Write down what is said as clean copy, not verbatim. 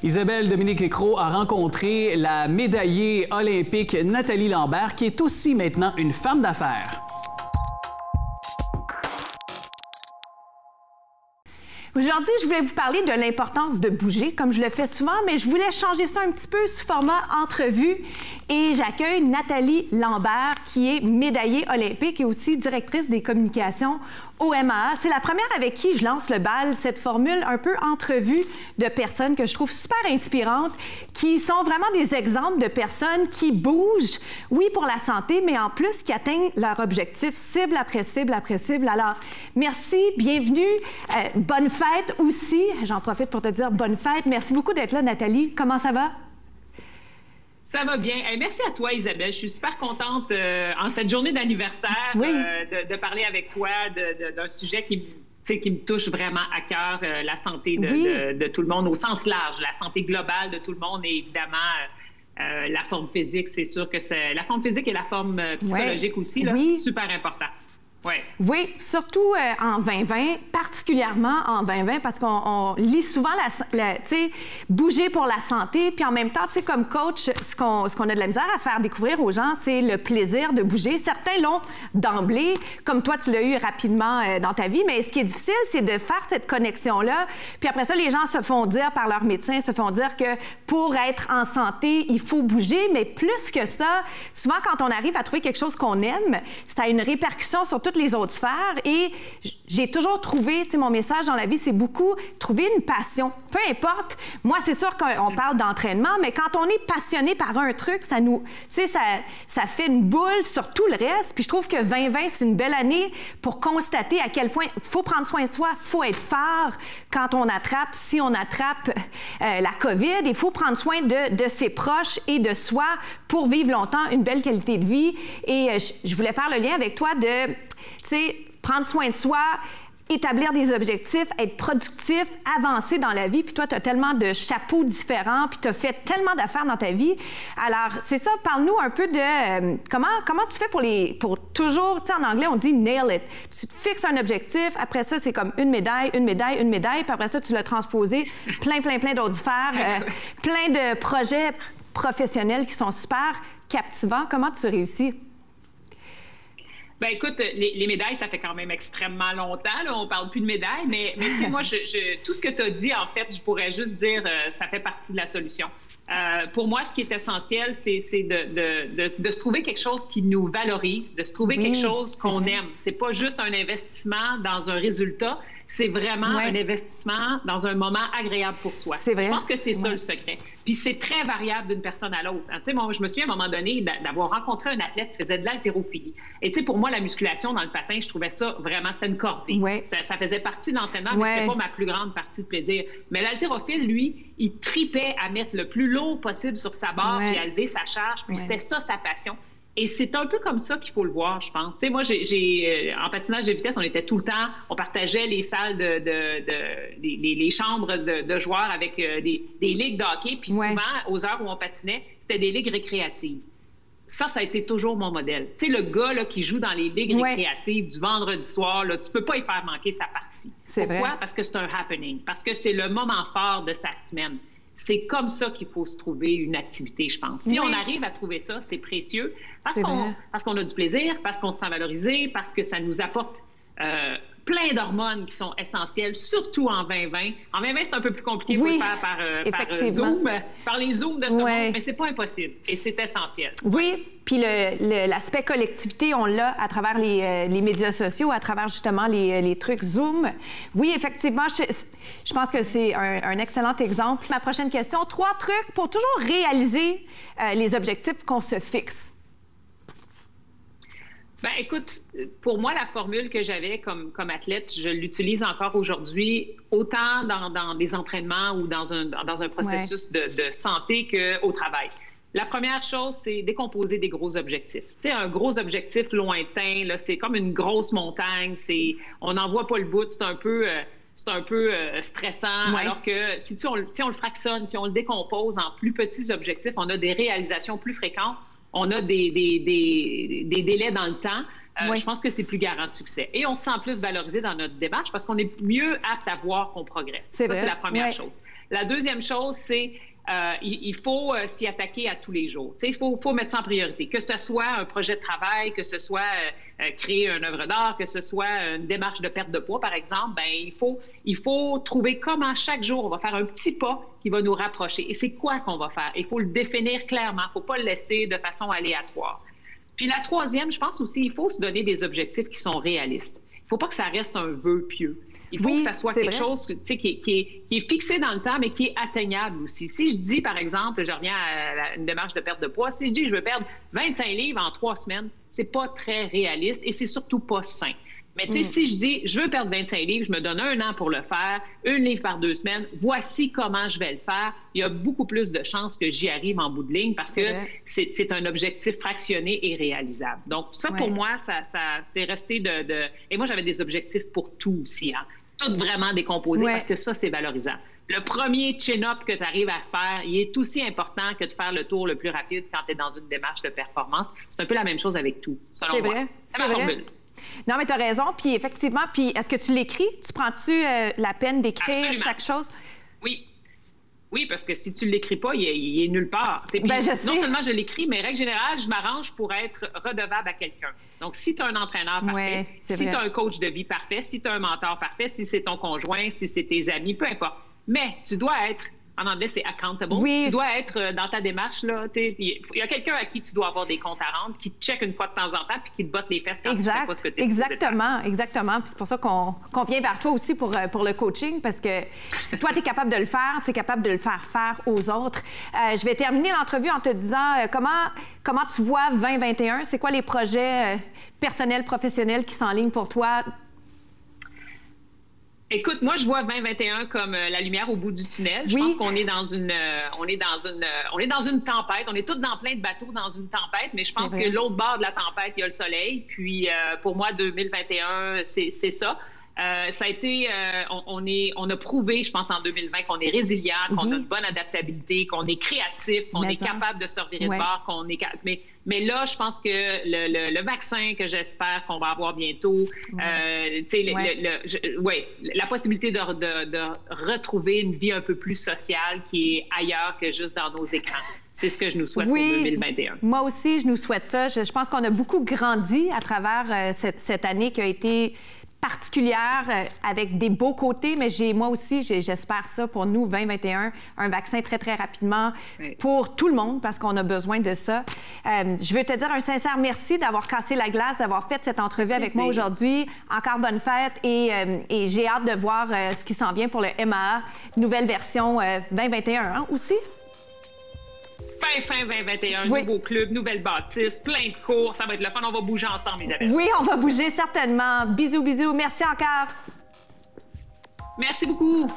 Isabelle Dominique-Cros a rencontré la médaillée olympique Nathalie Lambert, qui est aussi maintenant une femme d'affaires. Aujourd'hui, je voulais vous parler de l'importance de bouger, comme je le fais souvent, mais je voulais changer ça un petit peu sous format entrevue. Et j'accueille Nathalie Lambert, qui est médaillée olympique et aussi directrice des communications au MAA. C'est la première avec qui je lance le bal, cette formule un peu entrevue de personnes que je trouve super inspirantes, qui sont vraiment des exemples de personnes qui bougent, oui, pour la santé, mais en plus qui atteignent leur objectif cible après cible après cible. Alors, merci, bienvenue, bonne fête aussi. J'en profite pour te dire bonne fête. Merci beaucoup d'être là, Nathalie. Comment ça va? Ça va bien. Merci à toi, Isabelle. Je suis super contente en cette journée d'anniversaire de parler avec toi d'un sujet qui me touche vraiment à cœur, la santé de tout le monde au sens large, la santé globale de tout le monde et évidemment la forme physique. C'est sûr que c'est la forme physique et la forme psychologique aussi, là, super important. Oui, surtout en 2020, particulièrement en 2020, parce qu'on lit souvent tu sais, bouger pour la santé, puis en même temps, tu sais, comme coach, ce qu'on a de la misère à faire découvrir aux gens, c'est le plaisir de bouger. Certains l'ont d'emblée, comme toi, tu l'as eu rapidement dans ta vie, mais ce qui est difficile, c'est de faire cette connexion-là. Puis après ça, les gens se font dire par leur médecin, se font dire que pour être en santé, il faut bouger, mais plus que ça, souvent quand on arrive à trouver quelque chose qu'on aime, ça a une répercussion sur toutes les autres sphères et j'ai toujours trouvé, tu sais, mon message dans la vie, c'est beaucoup trouver une passion. Peu importe. Moi, c'est sûr qu'on parle d'entraînement, mais quand on est passionné par un truc, ça nous, tu sais, ça fait une boule sur tout le reste. Puis je trouve que 2020, c'est une belle année pour constater à quel point il faut prendre soin de soi, il faut être fort quand on attrape, si on attrape la COVID, il faut prendre soin de ses proches et de soi pour vivre longtemps, une belle qualité de vie. Et je voulais faire le lien avec toi de, tu sais, prendre soin de soi, établir des objectifs, être productif, avancer dans la vie. Puis toi, tu as tellement de chapeaux différents, puis tu as fait tellement d'affaires dans ta vie. Alors, c'est ça, parle-nous un peu de comment tu fais pour toujours, tu sais, en anglais, on dit « nail it ». Tu te fixes un objectif, après ça, c'est comme une médaille, une médaille, une médaille, puis après ça, tu l'as transposé plein d'autres sphères, plein de projets professionnels qui sont super captivants. Comment tu réussis? Ben écoute, les médailles, ça fait quand même extrêmement longtemps. Là, on parle plus de médailles, mais tu sais, moi, tout ce que tu as dit, en fait, je pourrais juste dire, ça fait partie de la solution. Pour moi, ce qui est essentiel, c'est de se trouver quelque chose qui nous valorise, de se trouver quelque chose qu'on aime. C'est pas juste un investissement dans un résultat, c'est vraiment un investissement dans un moment agréable pour soi. Je pense que c'est ça le secret. Puis c'est très variable d'une personne à l'autre. Tu sais, moi, je me souviens à un moment donné d'avoir rencontré un athlète qui faisait de l'haltérophilie. Et tu sais, pour moi, la musculation dans le patin, je trouvais ça vraiment, c'était une corvée. Ça faisait partie de l'entraînement, mais c'était pas ma plus grande partie de plaisir. Mais l'haltérophile, lui, il tripait à mettre le plus lourd possible sur sa barre puis à lever sa charge. Puis c'était ça sa passion. Et c'est un peu comme ça qu'il faut le voir, je pense. Tu sais, moi, en patinage de vitesse, on était tout le temps, on partageait les salles les chambres de joueurs avec des ligues de hockey. Puis souvent, aux heures où on patinait, c'était des ligues récréatives. Ça a été toujours mon modèle. Tu sais, le gars là, qui joue dans les ligues récréatives du vendredi soir, là, tu peux pas y faire manquer sa partie. Pourquoi? Parce que c'est un happening. Parce que c'est le moment fort de sa semaine. C'est comme ça qu'il faut se trouver une activité, je pense. Si on arrive à trouver ça, c'est précieux parce qu'on a du plaisir, parce qu'on se sent valorisé, parce que ça nous apporte plein d'hormones qui sont essentielles, surtout en 2020. En 2020, c'est un peu plus compliqué de le faire par Zoom, par les Zooms de ce monde, mais c'est pas impossible et c'est essentiel. Oui, puis l'aspect collectivité, on l'a à travers les médias sociaux, à travers justement les trucs Zoom. Oui, effectivement, je pense que c'est un excellent exemple. Ma prochaine question, 3 trucs pour toujours réaliser les objectifs qu'on se fixe. Ben, écoute, pour moi, la formule que j'avais comme athlète, je l'utilise encore aujourd'hui, autant dans des entraînements ou dans un processus de santé qu'au travail. La première chose, c'est décomposer des gros objectifs. Tu sais, un gros objectif lointain, là, c'est comme une grosse montagne, on n'en voit pas le bout, c'est un peu stressant, alors que si on le fractionne, si on le décompose en plus petits objectifs, on a des réalisations plus fréquentes. On a des délais dans le temps je pense que c'est plus garant de succès. Et on se sent plus valorisé dans notre démarche parce qu'on est mieux apte à voir qu'on progresse. Ça, c'est la première chose. La deuxième chose, c'est il faut s'y attaquer à tous les jours. Il faut mettre ça en priorité. Que ce soit un projet de travail, que ce soit créer une œuvre d'art, que ce soit une démarche de perte de poids, par exemple, ben il faut trouver comment chaque jour on va faire un petit pas qui va nous rapprocher. Et c'est quoi qu'on va faire? Il faut le définir clairement. Il ne faut pas le laisser de façon aléatoire. Puis la troisième, je pense aussi, il faut se donner des objectifs qui sont réalistes. Il ne faut pas que ça reste un vœu pieux. Il faut que ça soit quelque chose qui est fixé dans le temps, mais qui est atteignable aussi. Si je dis, par exemple, je reviens à une démarche de perte de poids, si je dis que je veux perdre 25 livres en 3 semaines, c'est pas très réaliste et c'est surtout pas sain. Mais tu sais, si je dis, je veux perdre 25 livres, je me donne 1 an pour le faire, 1 livre par 2 semaines, voici comment je vais le faire, il y a beaucoup plus de chances que j'y arrive en bout de ligne parce que c'est un objectif fractionné et réalisable. Donc, ça, pour moi, ça c'est resté de... Et moi, j'avais des objectifs pour tout aussi, hein. Tout vraiment décomposé parce que ça, c'est valorisant. Le premier chin-up que tu arrives à faire, il est aussi important que de faire le tour le plus rapide quand tu es dans une démarche de performance. C'est un peu la même chose avec tout, selon moi. C'est ma formule. Non, mais tu as raison. Puis effectivement, puis est-ce que tu l'écris? Tu prends-tu la peine d'écrire chaque chose? Oui. Oui, parce que si tu ne l'écris pas, il est nulle part. Puis, je sais. Non seulement je l'écris, mais règle générale, je m'arrange pour être redevable à quelqu'un. Donc, si tu as un entraîneur parfait, si tu as un coach de vie parfait, si tu as un mentor parfait, si c'est ton conjoint, si c'est tes amis, peu importe. Mais tu dois être, en anglais, c'est accountable. Oui. Tu dois être dans ta démarche, là. Il y a quelqu'un à qui tu dois avoir des comptes à rendre, qui te check une fois de temps en temps, puis qui te botte les fesses quand tu fais pas ce que tu es supposé faire. Exactement. Puis c'est pour ça qu'on vient vers toi aussi pour le coaching, parce que si toi, tu es capable de le faire, tu es capable de le faire aux autres. Je vais terminer l'entrevue en te disant comment tu vois 2021. C'est quoi les projets personnels, professionnels qui s'enlignent pour toi? Écoute, moi, je vois 2021 comme la lumière au bout du tunnel. Je pense qu'on est dans une tempête. On est tous dans plein de bateaux dans une tempête, mais je pense que l'autre bord de la tempête, il y a le soleil. Puis, pour moi, 2021, c'est ça. Ça a été, on a prouvé, je pense, en 2020 qu'on est résilient, qu'on a une bonne adaptabilité, qu'on est créatif, qu'on est capable de se revirer de bord, qu'on est mais là, je pense que le vaccin que j'espère qu'on va avoir bientôt, la possibilité de retrouver une vie un peu plus sociale qui est ailleurs que juste dans nos écrans. C'est ce que je nous souhaite pour 2021. Moi aussi, je nous souhaite ça. Je pense qu'on a beaucoup grandi à travers cette année qui a été particulière avec des beaux côtés, mais moi aussi, j'espère ça pour nous, 2021, un vaccin très, très rapidement pour tout le monde parce qu'on a besoin de ça. Je veux te dire un sincère merci d'avoir cassé la glace, d'avoir fait cette entrevue avec moi aujourd'hui. Encore bonne fête et j'ai hâte de voir ce qui s'en vient pour le MAA, nouvelle version 2021 hein, aussi. Fin 2021, nouveau club, nouvelle bâtisse, plein de cours. Ça va être le fun. On va bouger ensemble, Isabelle. Oui, on va bouger certainement. Bisous, bisous. Merci encore. Merci beaucoup.